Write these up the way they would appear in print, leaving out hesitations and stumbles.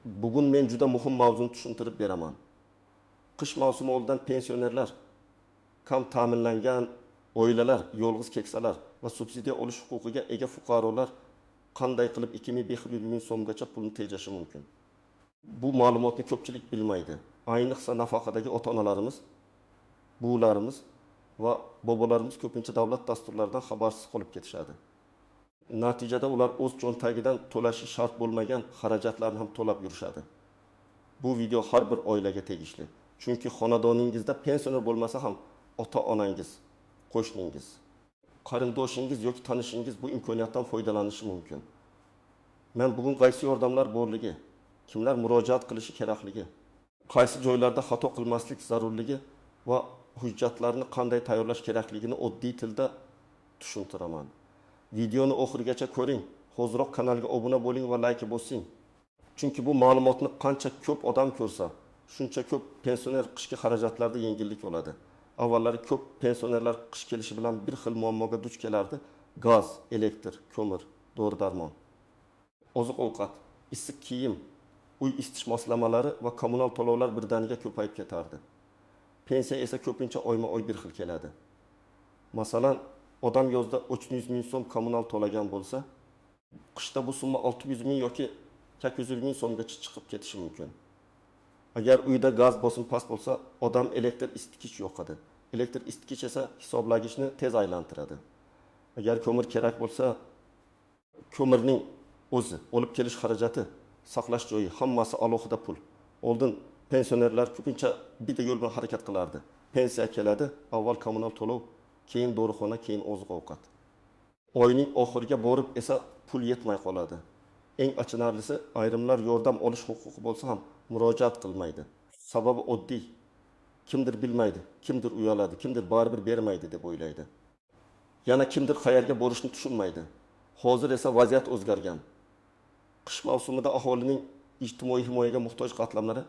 Bugun men juda muhim mavzuni tushuntirib beraman. Qish mavsumi oldidan pensionerlar, kam ta'minlangan oilalar, yolg'iz keksalar va subsidiya olish huquqiga ega fuqarolar qanday qilib 2500 ming so'mgacha pulni tejashi mumkin? Bu ma'lumotni ko'pchilik bilmaydi. Ayniqsa nafaqadagi ota-onalarimiz, buvilarimiz va bobolarimiz ko'pincha davlat dasturlaridan xabarsiz qolib ketishadi. Natijada ular o'z cho'ntagidan to'lashi shart bo'lmagan xarajatlarni ham to'lab yurishadi. Bu video har bir oilaga tegishli. Chunki xonadoningizda pensioner bo'lmasa ham ota-onangiz, qo'shningiz, qarindoshingiz yoki tanishingiz bu imkoniyatdan foydalanishi mumkin. Men bugun qaysi yordamlar borligi, kimlar murojaat qilishi kerakligi, qaysi joylarda xato qilmaslik zarurligi va hujjatlarni qanday tayyorlash kerakligini oddiy tilda tushuntiraman. Videoni oxirigacha ko'ring. Hoziroq kanalga obuna bo'ling va like bosing. Chunki bu ma'lumotni qancha ko'p odam ko'rsa, shuncha ko'p pensioner qishki xarajatlarda yengillik oladi. Avvallari ko'p pensionerlar qish kelishi bilan bir xil muammoga duch kelardi: gaz, elektr, ko'mir, dori-darmon, oziq-ovqat, issiq kiyim, uy isitish moslamalari va kommunal to'lovlar birdaniga ko'payib ketardi. Pensiya esa ko'pincha oyma-oy bir xil keladi. Masalan, odam yozda 300 ming so'm kommunal to'lagan bo'lsa, qishda bu summa 600 ming yoki 800 ming so'mgacha chiqib ketishi mumkin. Agar uyda gaz bosim past bo'lsa, odam elektr isitgich yoqadi. Elektr isitgich esa hisoblagichni tez aylantiradi. Agar ko'mir kerak bo'lsa, ko'mirning o'zi, olib kelish xarajati, saqlash joyi, hammasi alohida pul. Oldin pensionerlar ko'pincha bitta yo'l bilan harakat qilardi. Pensiya keladi, avval kommunal to'lov, keyin dorixona, keyin oziq-ovqat. Oyning oxiriga borib esa pul yetmay qoladi. Eng achinarlisi, ayrimlar yordam olish huquqi bo'lsa ham murojaat qilmaydi. Sababi oddiy. Kimdir bilmaydi, kimdir uyaladi, kimdir baribir bermaydi deb o'ylaydi. Yana kimdir qayerga borishni tushunmaydi. Hozir esa vaziyat o'zgargan. Qish mavsumida aholining ijtimoiy himoyaga muhtoj qatlamlari,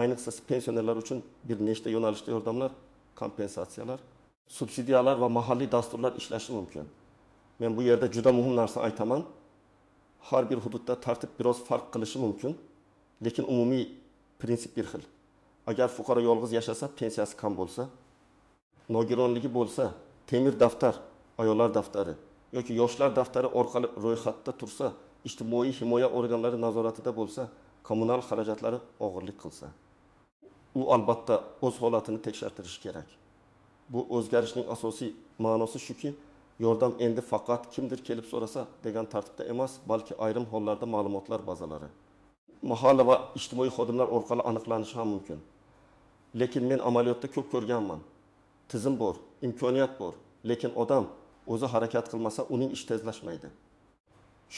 ayniqsa pensionerlar uchun bir nechta yo'nalishda yordamlar, kompensatsiyalar, subsidiyalar va mahalliy dasturlar ishlashi mumkin. Men bu yerda juda muhim narsa aytaman. Har bir hududda tartib biroz farq qilishi mumkin, lekin umumiy prinsip bir xil. Agar fuqaro yolg'iz yashasa, pensiyasi kam bo'lsa, nogironligi bo'lsa, temir daftar, ayollar daftari yoki yoshlar daftari orqali ro'yxatda tursa, ijtimoiy himoya organlari nazoratida bo'lsa, kommunal xarajatlari og'irlik qilsa, u albatta o'z holatini tekshirtirishi kerak. Bu o'zgarishning asosiy ma'nosi shuki, yordam endi faqat kimdir kelib so'rasa degan tartibda emas, balki ayrim hollarda ma'lumotlar bazalari, mahalla va ijtimoiy xodimlar orqali aniqlanishi ham mumkin. Lekin men amaliyotda ko'p ko'rganman. Tizim bor, imkoniyat bor, lekin odam o'zi harakat qilmasa, uning ish tezlashmaydi.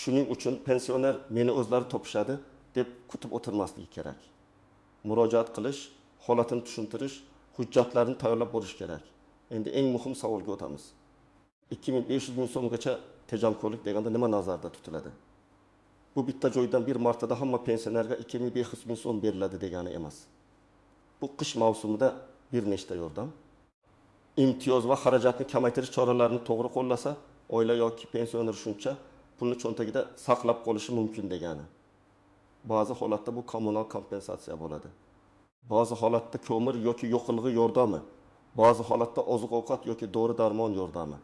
Shuning uchun pensioner meni o'zlari topishadi deb kutib o'tirmasligi kerak. Murojaat qilish, holatini tushuntirish, hujjatlarni tayyorlab borish kerak. Endi eng muhim savolga o'tamiz. 2500 ming so'mgacha tejamkorlik deganda nima nazarda tutiladi? Bu bitta joydan bir martada hamma pensionerga 2500 ming so'm beriladi degani emas. Bu qish mavsumida bir nechta yordam, imtiyoz va xarajatni kamaytirish choralarini to'g'ri qo'llasa, oila yoki pensioner shuncha pulni cho'ntagida saqlab qolishi mumkin degani. Ba'zi holatda bu kommunal kompensatsiya bo'ladi. Ba'zi holatda ko'mir yoki yo'qilg'i yordami, ba'zi holatda oziq-ovqat yoki dori-darmon yordami.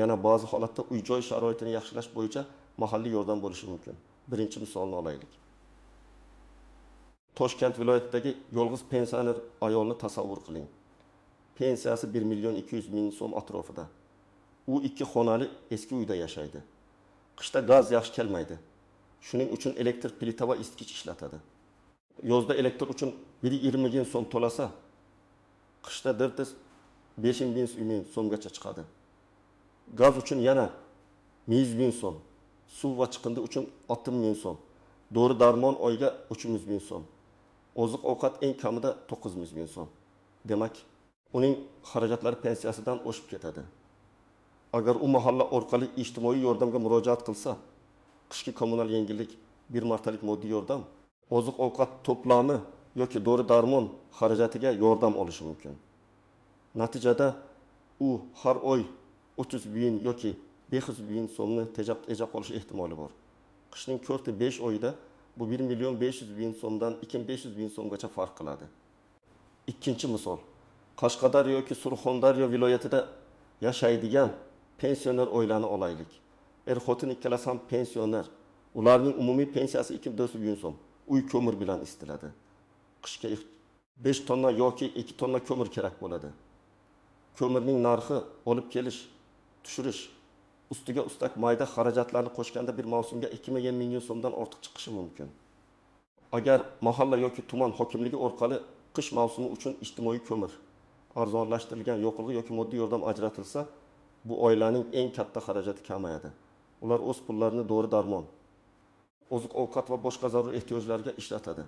Yana ba'zi holatda uy-joy sharoitini yaxshilash bo'yicha mahalliy yordam bo'lishi mumkin. Birinchi misolni olaylik. Toshkent viloyatidagi yolg'iz pensioner ayolni tasavvur qiling. Pensiyasi 1 million 200 ming so'm atrofida. U 2 xonali eski uyda yashaydi. Qishda gaz yaxshi kelmaydi. Shuning uchun elektr plita va isitgich ishlatadi. Yozda elektr uchun 120 ming so'm to'lasa, qishda dirtiz 5 ming so'mgacha chiqadi. Gaz uchun yana 100 ming so'm, suv va chiqindi uchun 60 ming so'm, dori-darmon oyiga 300 ming so'm, oziq-ovqat eng kamida 900 ming so'm. Demak, uning xarajatlari pensiyasidan oshib ketadi. Agar u mahalla orqali ijtimoiy yordamga murojaat qilsa, qishki kommunal yengillik, bir martalik moddiy yordam, oziq-ovqat to'plami yoki dori-darmon xarajatiga yordam olishi mumkin. Natijada u har oy 30 ming yoki 500 ming so'mni tejab qolish ehtimoli bor. Qishning 4-5 oyida Bu 1.500.000 so'mdan 2.500.000 so'mgacha farq qiladi. Ikkinchi misol. Qashqadaryo yoki Surxondaryo viloyatida yashaydigan pensioner oilani olaylik. Er-xotin ikkalasi ham pensioner. Ularning umumiy pensiyasi 2.400.000 so'm. Uy ko'mir bilan isitiladi. Qishga 5 tonna yoki 2 tonna ko'mir kerak bo'ladi. Ko'mirning narxi olib kelish, tushirish, ustiga ustak mayda xarajatlarni qo'shganda bir mavsumga 2.5 million so'mdan ortiq chiqishi mumkin. Agar mahalla yoki tuman hokimligi orqali qish mavsumi uchun ijtimoiy ko'mir arzonlashtirilgan yoqilg'i yoki moddiy yordam ajratilsa, bu oilaning eng katta xarajati kamayadi. Ular o'z pullarini dori-darmon, oziq-ovqat va boshqa zarur ehtiyojlarga ishlatadi.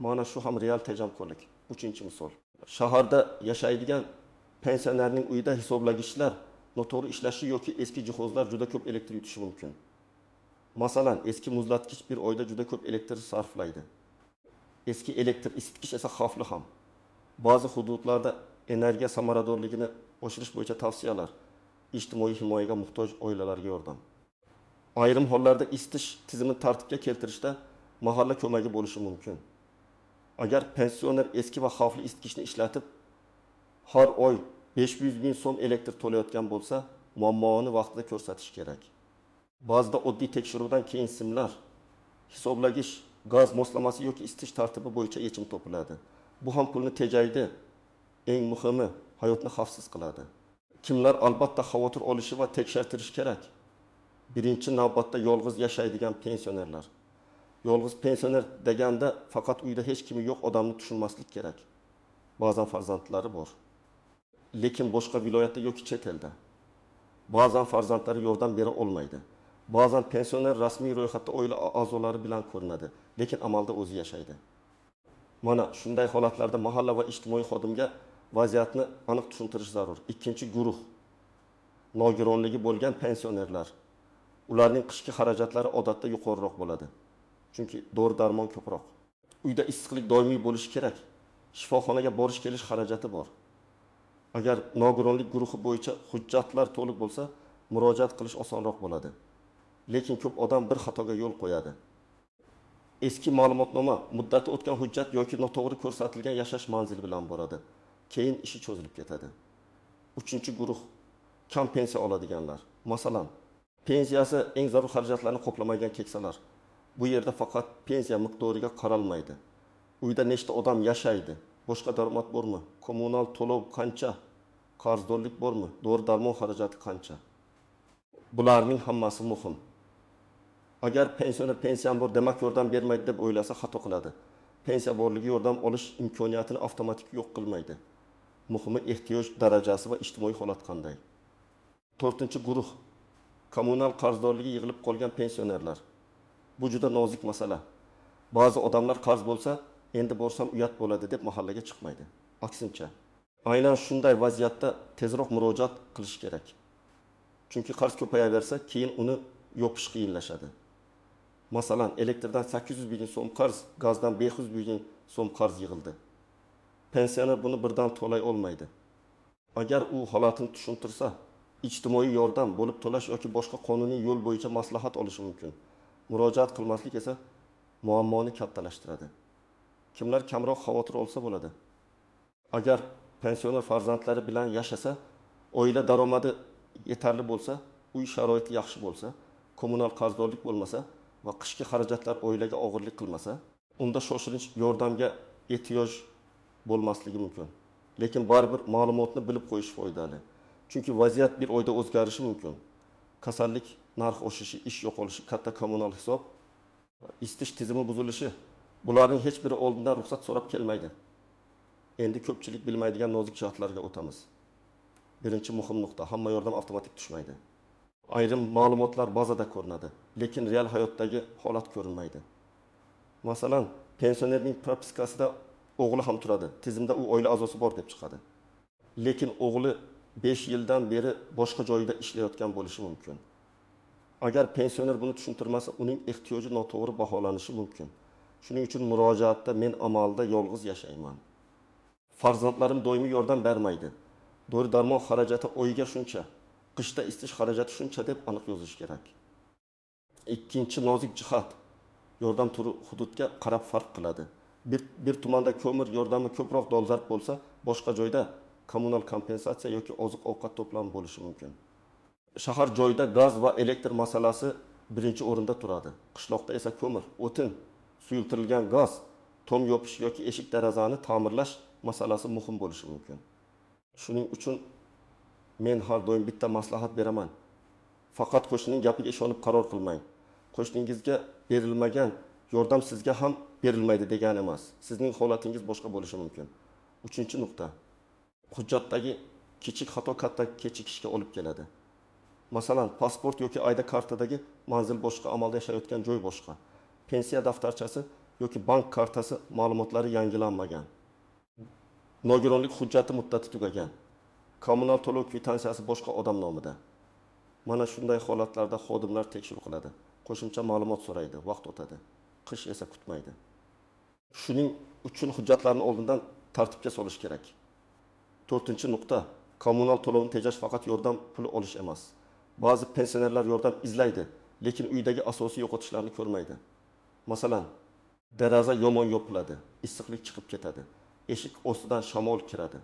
Mana shu ham real tejamkorlik. Uchinchi misol. Shaharda yashaydigan pensionerning uyida hisoblagichlar noto'g'ri ishlashi yoki eski jihozlar juda ko'p elektr yutishi mumkin. Masalan, eski muzlatgich bir oyda juda ko'p elektr sarflaydi. Eski elektr isitgich esa xavfli ham. Ba'zi hududlarda energiya samaradorligini oshirish bo'yicha tavsiyalar, ijtimoiy himoyaga muhtoj oilalarga yordam. Ayrim hollarda isitish tizimini tartibga keltirishda mahalla ko'magi bo'lishi mumkin. Agar pensioner eski va xavfli isitgichni ishlatib, har oy 500.000 so'm elektr to'layotgan bo'lsa, muammoni vaqtida ko'rsatish kerak. Ba'zida oddiy tekshiruvdan keyin simlar, hisoblagich, gaz moslamasi yoki isitish tartibi bo'yicha yechim topiladi. Bu ham pulni tejaydi. Eng muhimi, hayotni xavfsiz qiladi. Kimlar albatta xavotir olishi va tekshirtirish kerak? Birinchi navbatda yolg'iz yashaydigan pensionerlar. Yolg'iz pensioner deganda faqat uyda hech kimi yo'q odamni tushunmaslik kerak. Ba'zan farzandlari bor, lekin boshqa viloyatda yoki chet elda. Ba'zan farzandlari yordam bera olmaydi. Ba'zan pensioner rasmiy ro'yxatda oila a'zolari bilan ko'rinadi, lekin amalda o'zi yashaydi. Mana shunday holatlarda mahalla va ijtimoiy xodimga vaziyatni aniq tushuntirish zarur. Ikkinchi guruh nogironligi bo'lgan pensionerlar. Ularning qishki xarajatlari odatda yuqoriroq bo'ladi. Chunki dori-darmon ko'proq. Uyda issiqlik doimiy bo'lishi kerak. Shifoxonaga borish-kelish xarajati bor. Agar nogironlik guruhi bo'yicha hujjatlar to'liq bo'lsa, murojaat qilish osonroq bo'ladi. Lekin ko'p odam bir xatoga yo'l qo'yadi. Eski ma'lumotnoma, muddati o'tgan hujjat yoki noto'g'ri ko'rsatilgan yashash manzili bilan boradi. Keyin ishi cho'zilib ketadi. Uchinchi guruh kam pensiya oladiganlar. Masalan, pensiyasi eng zarur xarajatlarni qoplamagan keksalar. Bu yerda faqat pensiya miqdoriga qaralmaydi. Uyda nechta odam yashaydi? Boshqa daromad bormi? Kommunal to'lov qancha? Qarzdorlik bormi? Dori-darmon xarajati qancha? Bularning hammasi muhim. Agar pensioner pensiyam bor demak yordam bermaydi deb o'ylasa xato qiladi. Pensiya borligi yordam olish imkoniyatini avtomatik yo'q qilmaydi. Muhimi ehtiyoj darajasi va ijtimoiy holat qanday. To'rtinchi guruh kommunal qarzdorligi yig'ilib qolgan pensionerlar. Bu juda nozik masala. Ba'zi odamlar qarz bo'lsa, endi borsam uyat bo'ladi deb mahallaga chiqmaydi. Aksincha, aynan shunday vaziyatda tezroq murojaat qilish kerak. Chunki qarz ko'payaversa, keyin uni yopish qiyinlashadi. Masalan, elektrdan 800.000 so'm qarz, gazdan 500.000 so'm qarz yig'ildi. Pensioner buni birdan to'lay olmaydi. Agar u holatini tushuntirsa, ijtimoiy yordam bo'lib to'lash yoki boshqa qonuniy yo'l bo'yicha maslahat olishi mumkin. Murojaat qilmaslik esa muammoni kattalashtiradi. Kimlar kamroq xavotir olsa bo'ladi. Agar pensioner farzandlari bilan yashasa, oila daromadi yetarli bo'lsa, uy sharoiti yaxshi bo'lsa, kommunal qarzdorlik bo'lmasa va qishki xarajatlar oilaga og'irlik qilmasa, unda shoshilinch yordamga ehtiyoj bo'lmasligi mumkin. Lekin baribir ma'lumotni bilib qo'yish foydali. Chunki vaziyat bir oyda o'zgarishi mumkin. Kasallik narx oshishi, ish yo'qolishi, katta kommunal hisob, isitish tizimi buzilishi, bularning hech biri oldindan ruxsat so'rab kelmaydi. Endi ko'pchilik bilmaydigan nozik jihatlarga o'tamiz. Birinchi muhim nuqta, hamma yordam avtomatik tushmaydi. Ayrim ma'lumotlar bazada ko'rinadi, lekin real hayotdagi holat ko'rinmaydi. Masalan, pensionerning propiskasida o'g'li ham turadi. Tizimda u oila a'zosi bor deb chiqadi. Lekin o'g'li 5 yildan beri boshqa joyda ishlayotgan bo'lishi mumkin. Agar pensioner buni tushuntirmasa, uning ehtiyoji noto'g'ri baholanishi mumkin. Shuning uchun murojaatda men amalda yolg'iz yashayman. Farzandlarim doimiy yordam bermaydi. Dori-darmon xarajati oyiga shuncha, qishda isitish xarajati shuncha deb aniq yozish kerak. Ikkinchi nozik jihat, yordam turi hududga qarab farq qiladi. Bir tumanda ko'mir yordami ko'proq dolzarb bo'lsa, boshqa joyda kommunal kompensatsiya yoki oziq-ovqat to'plami bo'lishi mumkin. Shahar joyida gaz va elektr masalasi birinchi o'rinda turadi. Qishloqda esa ko'mir, o'tin, suyultirilgan gaz, tom yopish yoki eshik darazani ta'mirlash masalasi muhim bo'lishi mumkin. Shuning uchun men har doim bitta maslahat beraman. Faqat qo'shnining gapiga ishonib qaror qilmang. Qo'shningizga berilmagan yordam sizga ham berilmaydi degani emas. Sizning holatingiz boshqa bo'lishi mumkin. 3-nuqta. Hujjatdagi kichik xato katta kechikishga olib keladi. Masalan, pasport yoki ayda kartadagi manzil boshqa, amalda yashayotgan joy boshqa. Pensiya daftarchasi yoki bank kartasi ma'lumotlari yangilanmagan. Nogironlik hujjati muddati tugagan. Kommunal to'lov kvitansiyasi boshqa odam nomida. Mana shunday holatlarda xodimlar tekshiruv qiladi. Qo'shimcha ma'lumot so'raydi, vaqt o'tadi. Qish esa kutmaydi. Shuning uchun hujjatlarni oldindan tartibga solish kerak. 4-nuqta. Kommunal to'lovni tejash faqat yordam puli olish emas. Ba'zi pensionerlar yordam izlaydi, lekin uydagi asosiy yo'qotishlarni ko'rmaydi. Masalan, deraza yomon yopiladi, issiqlik chiqib ketadi, eshik ostidan shamol kiradi.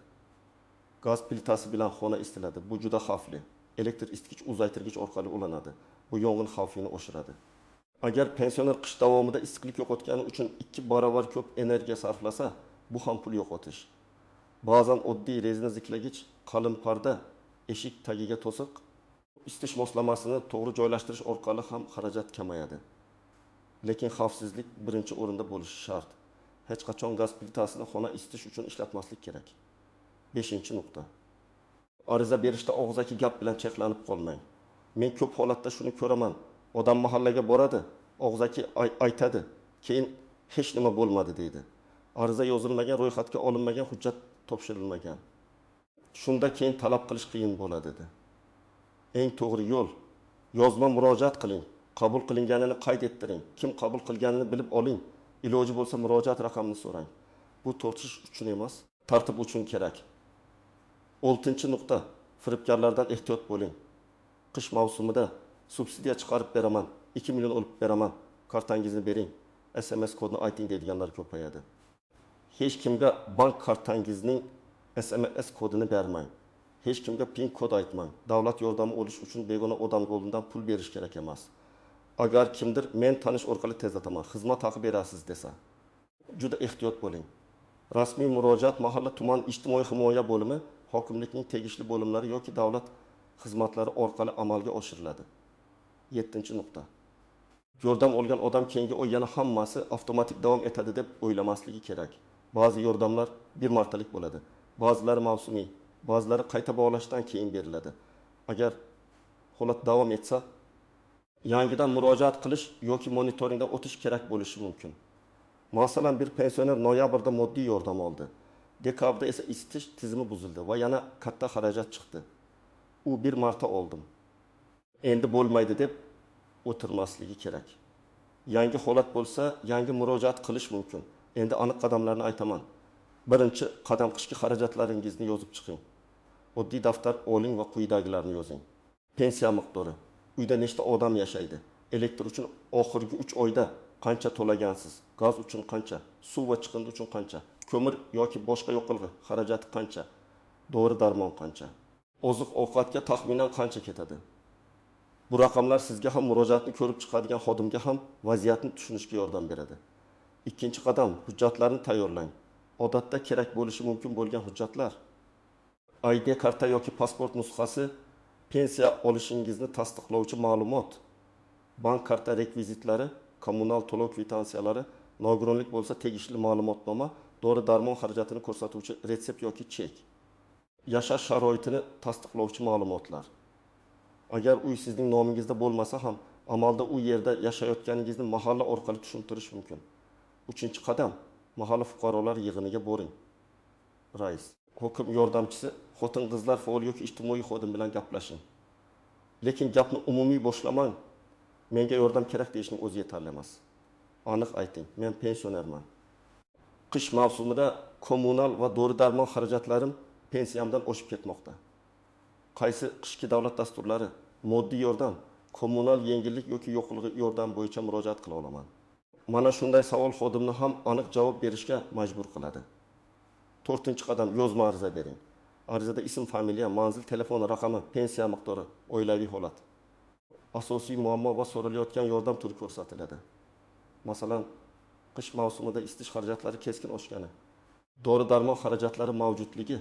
Gaz plitasi bilan xona isitiladi. Bu juda xavfli. Elektr isitgich uzaytirgich orqali ulanadi. Bu yong'in xavfini oshiradi. Agar pensioner qish davomida issiqlik yo'qotgani uchun 2 barobar ko'p energiya sarflasa, bu ham pul yo'qotish. Ba'zan oddiy rezina ziklagich, qalin parda, eshik tagiga to'siq, isitish moslamasini to'g'ri joylashtirish orqali ham xarajat kamayadi. Lekin xavfsizlik birinchi o'rinda bo'lishi shart. Hech qachon gaz plitasini xona isitish uchun ishlatmaslik kerak. 5-nuqta. Ariza berishda og'zaki gap bilan cheklanib qolmang. Men ko'p holatda shuni ko'raman. Odam mahallaga boradi, og'zaki aytadi, keyin hech nima bo'lmadi deydi. Ariza yozilmagan, ro'yxatga olinmagan, hujjat topshirilmagan. Shunda keyin talab qilish qiyin bo'ladi dedi. Eng to'g'ri yo'l yozma murojaat qiling. Qabul qilinganini qayd ettiring. Kim qabul qilganini bilib oling. Iloji bo'lsa murojaat raqamini so'rang. Bu tortish uchun emas, tartib uchun kerak. 6-nuqta. Firibgarlardan ehtiyot bo'ling. Qish mavsumida subsidiya chiqarib beraman, 2 million olib beraman, kartangizni bering, SMS kodini ayting deydiganlar ko'payadi. Hech kimga bank kartangizning SMS kodini bermang. Hech kimga PIN kod aytmang. Davlat yordami olish uchun begona odam qo'lidan pul berish kerak emas. Agar kimdir men tanish orqali tezlataman, xizmat haqi berasiz desa, juda ehtiyot bo'ling. Rasmiy murojaat mahalla tuman ijtimoiy himoya bo'limi, hokimlikning tegishli bo'limlari yoki davlat xizmatlari orqali amalga oshiriladi. 7-nuqta. Yordam olgan odam keyingi oy yana hammasi avtomatik davom etadi deb o'ylamasligi kerak. Ba'zi yordamlar bir martalik bo'ladi, ba'zilari mavsumiy, ba'zilari qayta bog'lashdan keyin beriladi. Agar holat davom etsa, yangidan murojaat qilish yoki monitoringdan o'tish kerak bo'lishi mumkin. Masalan, bir pensioner noyabrda moddiy yordam oldi. Dekabrda esa isitish tizimi buzildi va yana katta xarajat chiqdi. U bir marta oldim. Endi bo'lmaydi deb o'tirmasligi kerak. Yangi holat bo'lsa, yangi murojaat qilish mumkin. Endi aniq qadamlarni aytaman. Birinchi qadam qishki xarajatlaringizni yozib chiqing. Oddiy daftar oling va quyidagilarni yozing. Pensiya miqdori. Uyda nechta odam yashaydi? Elektr uchun oxirgi 3 oyda qancha to'lagansiz? Gaz uchun qancha? Suv va chiqindi uchun qancha? Ko'mir yoki boshqa yoqilg'i xarajati qancha? Dori-darmon qancha? Oziq-ovqatga taxminan qancha ketadi? Bu raqamlar sizga ham murojaatni ko'rib chiqadigan xodimga ham vaziyatni tushunishga yordam beradi. Ikkinchi qadam, hujjatlarni tayyorlang. Odatda kerak bo'lishi mumkin bo'lgan hujjatlar: ID karta yoki pasport nusxasi, pensiya olishingizni tasdiqlovchi ma'lumot, bank karta rekvizitlari, kommunal to'lov kvitansiyalari, nogironlik bo'lsa tegishli ma'lumotnoma, dori-darmon xarajatini ko'rsatuvchi retsept yoki chek, yashash sharoitini tasdiqlovchi ma'lumotlar. Agar uy sizning nomingizda bo'lmasa ham, amalda u yerda yashayotganingizni mahalla orqali tushuntirish mumkin. 3-qadam, mahalla fuqarolar yig'iniga boring. Rais, hokim yordamchisi, xotin-qizlar faol yoki ijtimoiy xodim bilan gaplashing. Lekin gapni umumiy boshlamang. Menga yordam kerak deyishning o'zi yetarli emas. Aniq ayting, men pensionerman. Qish mavsumida kommunal va dori-darmon xarajatlarim pensiyamdan oshib ketmoqda. Qaysi qishki davlat dasturlari, moddiy yordam, kommunal yengillik yoki yo'qilg'i yordam bo'yicha murojaat qila olaman? mana shunday savol xodimni ham aniq javob berishga majbur qiladi. 4-qadam yozma ariza bering. Arizada ism, familiya, manzil, telefon raqami, pensiya miqdori, oilaviy holat. Asosiy muammo va so'ralayotgan yordam turi ko'rsatiladi. Masalan, qish mavsumida isitish xarajatlari keskin oshgani, dori-darmon xarajatlari mavjudligi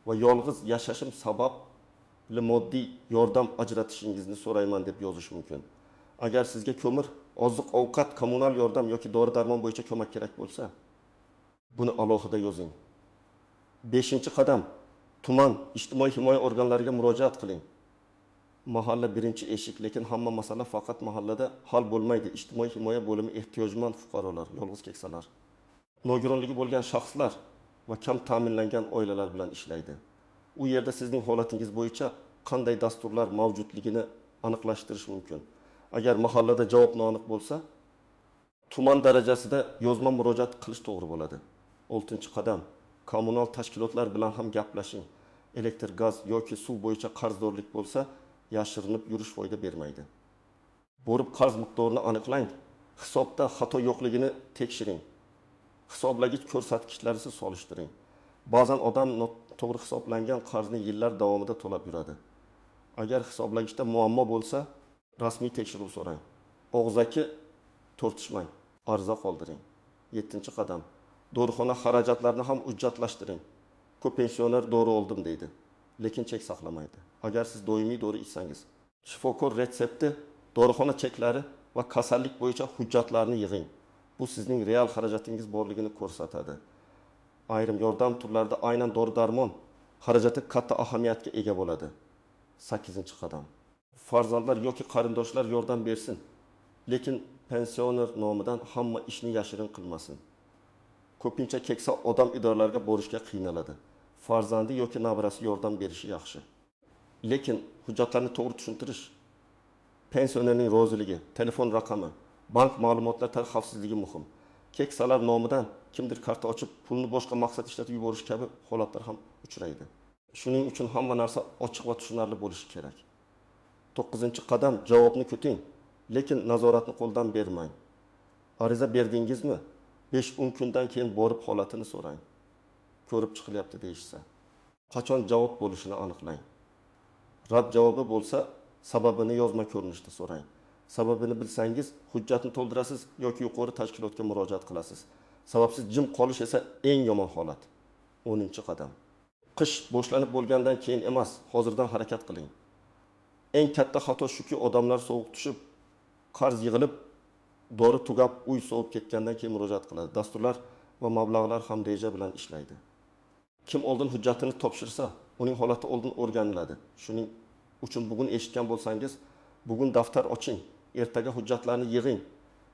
va yolg'iz yashashim sababli moddiy yordam ajratishingizni so'rayman deb yozish mumkin. Agar sizga ko'mir, oziq-ovqat, kommunal yordam yoki dori-darmon bo'yicha ko'mak kerak bo'lsa, buni alohida yozing. 5-qadam tuman ijtimoiy himoya organlariga murojaat qiling. Mahalla birinchi eshik, lekin hamma masala faqat mahallada hal bo'lmaydi. Ijtimoiy himoya bo'limi ehtiyojmand fuqarolar, yolg'iz keksalar, nogironligi bo'lgan shaxslar va kam ta'minlangan oilalar bilan ishlaydi. U yerda sizning holatingiz bo'yicha qanday dasturlar mavjudligini aniqlashtirish mumkin. Agar mahallada javob noaniq bo'lsa, tuman darajasida yozma murojaat qilish to'g'ri bo'ladi. 6-qadam kommunal tashkilotlar bilan ham gaplashing. Elektr, gaz yoki suv bo'yicha qarzdorlik bo'lsa, yashirinib yurish foyda bermaydi. Borib qarz miqdorini aniqlang. Hisobda xato yo'qligini tekshiring. Hisoblagich ko'rsatkichlarisiz solishtiring. Ba'zan odam to'g'ri hisoblangan qarzni yillar davomida to'lab yuradi. Agar hisoblagichda muammo bo'lsa, rasmiy tekshiruv so'rang. Og'zaki tortishmang, ariza qoldiring. 7-qadam dorixona xarajatlarini ham hujjatlashtiring. Ko'p pensioner dori oldim deydi, lekin chek saqlamaydi. Agar siz doimiy dori ichsangiz, shifokor retsepti, dorixona cheklari va kasallik bo'yicha hujjatlarni yig'ing. Bu sizning real xarajatingiz borligini ko'rsatadi. Ayrim yordam turlarida aynan dori-darmon xarajati katta ahamiyatga ega bo'ladi. 8-qadam farzandlar yoki qarindoshlar yordam bersin, lekin pensioner nomidan hamma ishni yashirin qilmasin. Ko'pincha keksa odam idoralarga borishga qiynaladi. Farzandi yoki nabirasi yordam berishi yaxshi. Lekin hujjatlarni to'g'ri tushuntirish, pensionerning roziligi, telefon raqami, bank ma'lumotlari xavfsizligi muhim. Keksalar nomidan kimdir karta ochib, pulni boshqa maqsad ishlatib yuborish kabi holatlar ham uchraydi. Shuning uchun hamma narsa ochiq va tushunarli bo'lishi kerak. 9-qadam javobni kuting, lekin nazoratni qo'ldan bermang. Ariza berdingizmi? 5-10 kundan keyin borib holatini so'rang. Ko'rib chiqilyapti deyishsa, qachon javob bo'lishini aniqlang. Rad javobi bo'lsa, sababini yozma ko'rinishda so'rang. Sababini bilsangiz, hujjatni to'ldirasiz yoki yuqori tashkilotga murojaat qilasiz. Sababsiz jim qolish esa eng yomon holat. 10-qadam qish boshlanib bo'lgandan keyin emas, hozirdan harakat qiling. Eng katta xato shuki, odamlar sovuq tushib, qarz yig'ilib, dori tugab, uy sovib ketgandan keyin murojaat qiladi. Dasturlar va mablag'lar ham reja bilan ishlaydi. Kim oldin hujjatini topshirsa, uning holati oldin o'rganiladi. Shuning uchun bugun eshitgan bo'lsangiz, bugun daftar oching, ertaga hujjatlarni yig'ing,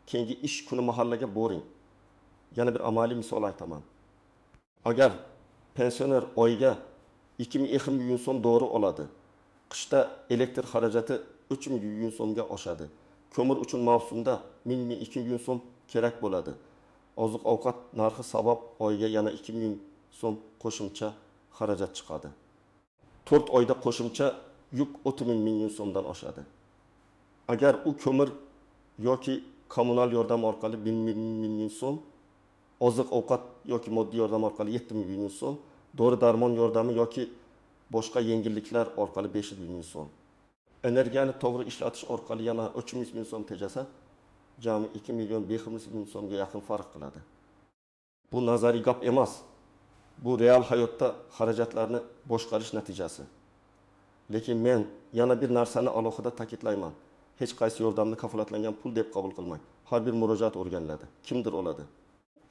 keyingi ish kuni mahallaga boring. Yana bir amaliy misol aytaman. Agar pensioner oyiga 2200 so'm dori oladi, qishda elektr xarajati 3000 so'mga oshadi. Ko'mir uchun mavsumda 1200 so'm kerak bo'ladi. Oziq-ovqat narxi sabab oyiga yana 2000 so'm qo'shimcha xarajat chiqadi. 4 oyda qo'shimcha yuk 3000 so'mdan oshadi. Agar u ko'mir yoki kommunal yordam orqali 1000 so'm, oziq-ovqat yoki moddiy yordam orqali 7000 so'm, dori-darmon yordami yoki boshqa yengilliklar orqali 500 so'm. Energiyani to'g'ri ishlatish orqali yana 300 so'm tejasa, jami 2 so'mga yaqin farq qiladi. Bu nazariy gap emas. Bu real hayotda xarajatlarni boshqarish natijasi. Lekin men yana bir narsani alohida ta'kidlayman. Hech qaysi yordamni kafolatlangan pul deb qabul qilmang. Har bir murojaat o'rganiladi. Kimdir oladi,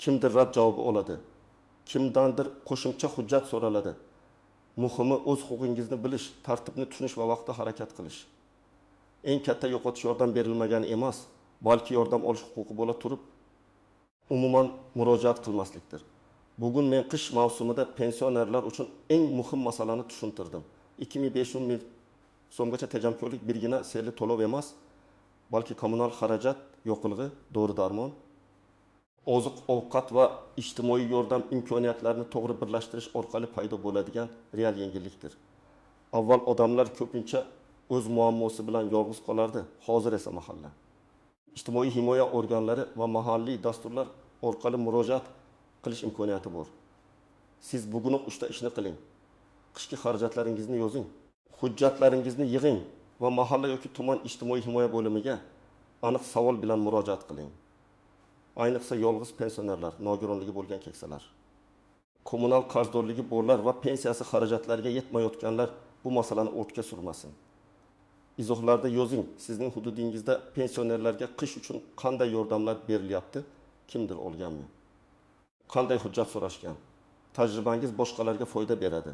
kimdir rad javobi oladi, kimdandir qo'shimcha hujjat so'raladi. Muhimi o'z huquqingizni bilish, tartibni tushunish va vaqtda harakat qilish. Eng katta yo'qotish yordam berilmagani emas, balki yordam olish huquqi bo'la turib, umuman murojaat qilmaslikdir. Bugun men qish mavsumida pensionerlar uchun eng muhim masalani tushuntirdim. 2500 so'mgacha tejamkorlik birgina serli to'lov emas, balki kommunal xarajat, yo'qilg'i, dori-darmon, oziq-ovqat va ijtimoiy yordam imkoniyatlarini to'g'ri birlashtirish orqali paydo bo'ladigan real yengillikdir. Avval odamlar ko'pincha o'z muammosi bilan yolg'iz qolardi, hozir esa mahalla. ijtimoiy himoya organlari va mahalliy dasturlar orqali murojaat qilish imkoniyati bor. Siz bugunoq uchta ishni qiling. Qishki xarajatlaringizni yozing. Hujjatlaringizni yig'ing va mahalla yoki tuman ijtimoiy himoya bo'limiga aniq savol bilan murojaat qiling. Ayniqsa yolg'iz pensionerlar, nogironligi bo'lgan keksalar, kommunal qarzdorligi borlar va pensiyasi xarajatlariga yetmayotganlar bu masalani o'tga surmasin. Izohlarda yozing, sizning hududingizda pensionerlarga qish uchun qanday yordamlar berilyapti, kimdir olganmi? Qanday hujjat so'rashgan? Tajribangiz boshqalarga foyda beradi.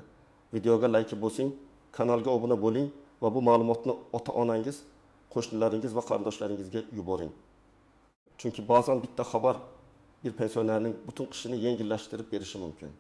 Videoga like bosing, kanalga obuna bo'ling va bu ma'lumotni ota-onangiz, qo'shnilaringiz va qarindoshlaringizga yuboring. Chunki ba'zan bitta xabar bir pensionerning butun qishini yengillashtirib berishi mumkin.